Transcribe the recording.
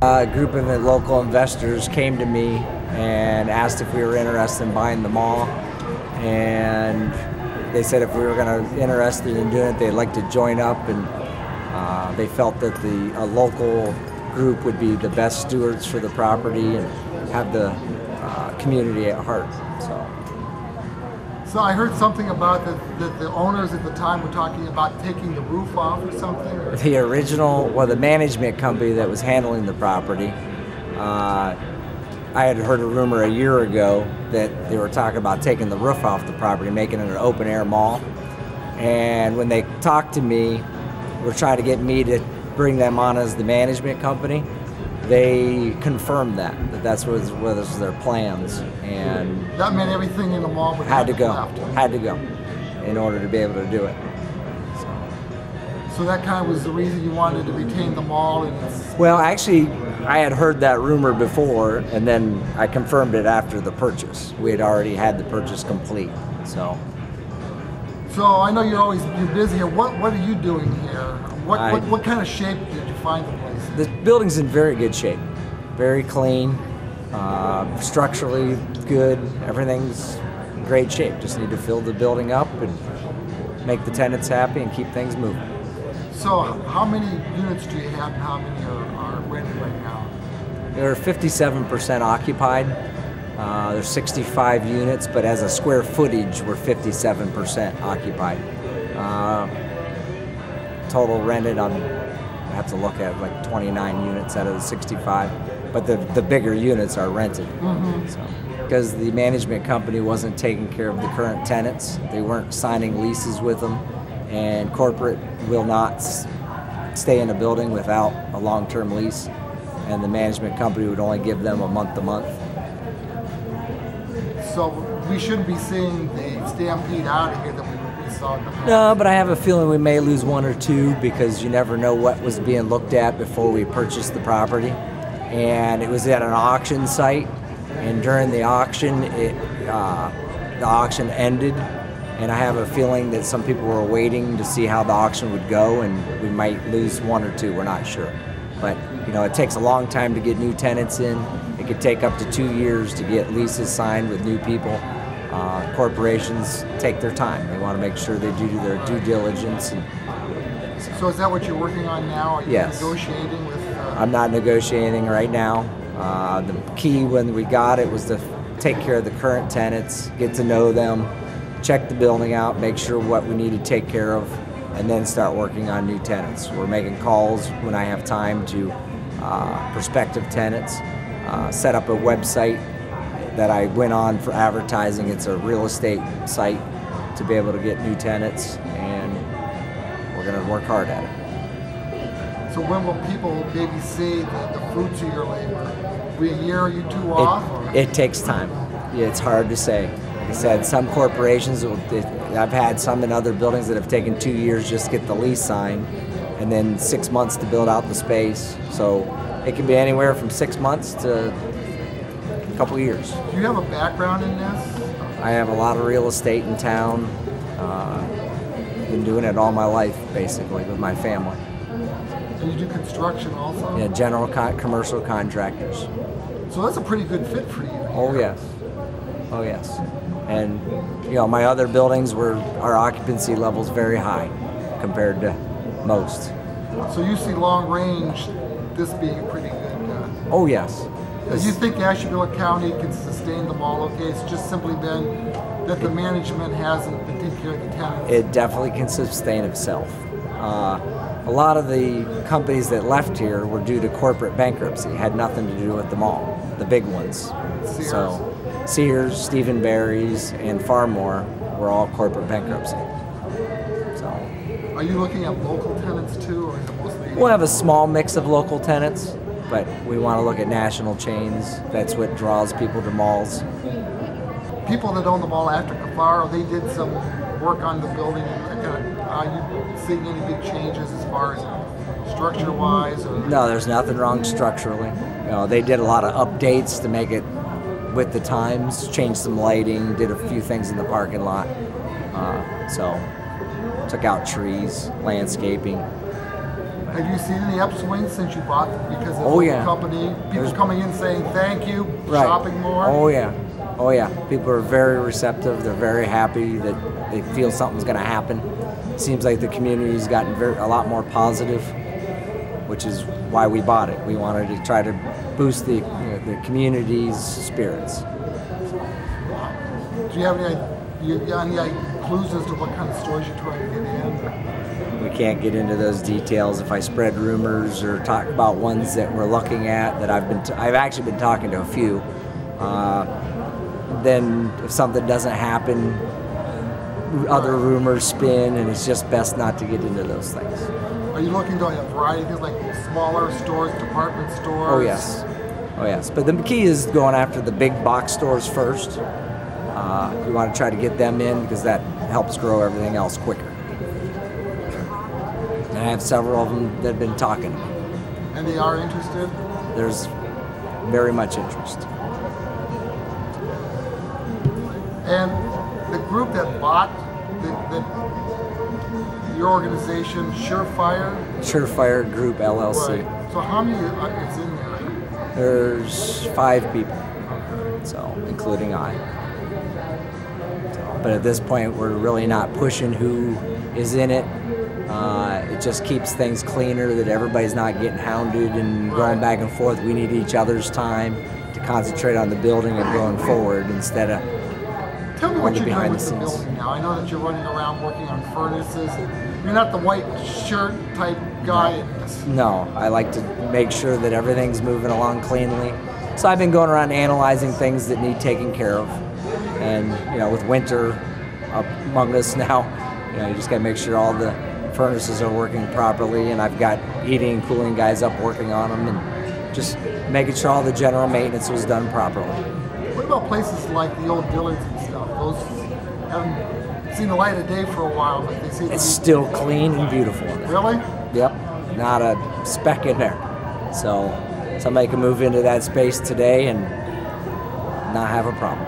A group of local investors came to me and asked if we were interested in buying the mall, and they said if we were interested in doing it, they'd like to join up, and they felt that a local group would be the best stewards for the property and have the community at heart. So I heard something about that the owners at the time were talking about taking the roof off or something? The management company that was handling the property, I had heard a rumor a year ago that they were talking about taking the roof off the property, making it an open air mall. And when they talked to me, were trying to get me to bring them on as the management company, they confirmed that was their plans, and that meant everything in the mall would had to go in order to be able to do it. So that kind of was the reason you wanted to retain the mall. Well, actually, I had heard that rumor before, and then I confirmed it after the purchase. We had already had the purchase complete. So I know you're busy here. What are you doing here? What kind of shape did you find the place? The building's in very good shape, very clean, structurally good. Everything's in great shape. Just need to fill the building up and make the tenants happy and keep things moving. So how many units do you have, and how many are rented right now? They're 57% occupied. There's 65 units, but as a square footage, we're 57% occupied. Total rented, I have to look at like 29 units out of the 65, but the bigger units are rented. Mm-hmm. Because the management company wasn't taking care of the current tenants, they weren't signing leases with them, and corporate will not stay in a building without a long-term lease, and the management company would only give them a month-to-month. So we shouldn't be seeing the stampede out of here that we saw in the past. No, but I have a feeling we may lose one or two, because you never know what was being looked at before we purchased the property. And it was at an auction site, and during the auction, the auction ended, and I have a feeling that some people were waiting to see how the auction would go, and we might lose one or two, we're not sure. But it takes a long time to get new tenants in. It could take up to 2 years to get leases signed with new people. Corporations take their time. They want to make sure they do their due diligence. So is that what you're working on now? Are you Yes. negotiating with? I'm not negotiating right now. The key when we got it was to take care of the current tenants, get to know them, check the building out, make sure what we need to take care of, and then start working on new tenants. We're making calls when I have time to prospective tenants, set up a website that I went on for advertising. It's a real estate site to be able to get new tenants, and we're going to work hard at it. So when will people maybe see the fruits of your labor? Will a year or two off? It takes time. It's hard to say. Like I said, some corporations, I've had some in other buildings that have taken 2 years just to get the lease signed, and then 6 months to build out the space. So it can be anywhere from 6 months to a couple years. Do you have a background in this? I have a lot of real estate in town. Been doing it all my life, basically, with my family. And you do construction also? Yeah, commercial contractors. So that's a pretty good fit for you. Oh yes, oh yes. And my other buildings our occupancy level's very high compared to most. So you see long range, this being a pretty good. Oh yes. Do you think Ashtabula County can sustain the mall okay? It's just simply been that the management hasn't been taking care of the tenants. It definitely can sustain itself. A lot of the companies that left here were due to corporate bankruptcy. It had nothing to do with the mall, the big ones. Sears. So Sears, Stephen Barry's, and Farmore were all corporate bankruptcy. So are you looking at local tenants too, or is it mostly? We'll have a small mix of local tenants, but we want to look at national chains. That's what draws people to malls. People that own the mall after Kafaro, they did some work on the building. Are you seeing any big changes as far as structure-wise? No, there's nothing wrong structurally. They did a lot of updates to make it with the times, changed some lighting, did a few things in the parking lot. So took out trees, landscaping. Have you seen any upswing since you bought because of Oh, the yeah. company? People coming in saying thank you, Right. shopping more? Oh yeah. Oh yeah. People are very receptive. They're very happy that they feel something's going to happen. It seems like the community's gotten a lot more positive, which is why we bought it. We wanted to try to boost the community's spirits. Do you have any clues as to what kind of stores you're trying to get in? We can't get into those details. If I spread rumors or talk about ones that we're looking at, that I've actually been talking to a few. Then if something doesn't happen, other rumors spin, and it's just best not to get into those things. Are you looking to a variety of things like smaller stores, department stores? Oh yes, oh yes. But the key is going after the big box stores first. You want to try to get them in because that helps grow everything else quicker. And I have several of them that have been talking to me. And they are interested? There's very much interest. And the group that bought your organization, Surefire Group LLC. Right. So how many is in there? There's 5 people, so including I. But at this point, we're really not pushing who is in it. It just keeps things cleaner, that everybody's not getting hounded and going back and forth. We need each other's time to concentrate on the building and going forward instead of Tell me what you're doing behind with the the scenes. building now. I know that you're running around working on furnaces. You're not the white shirt type guy. No, I like to make sure that everything's moving along cleanly. So I've been going around analyzing things that need taken care of. And with winter among us now, you just got to make sure all the furnaces are working properly, and I've got heating and cooling guys up working on them, and just making sure all the general maintenance was done properly. What about places like the old Dillards and stuff? Those haven't seen the light of day for a while, but they seem It's still clean and beautiful in there. Really? Yep, not a speck in there. So somebody can move into that space today and not have a problem.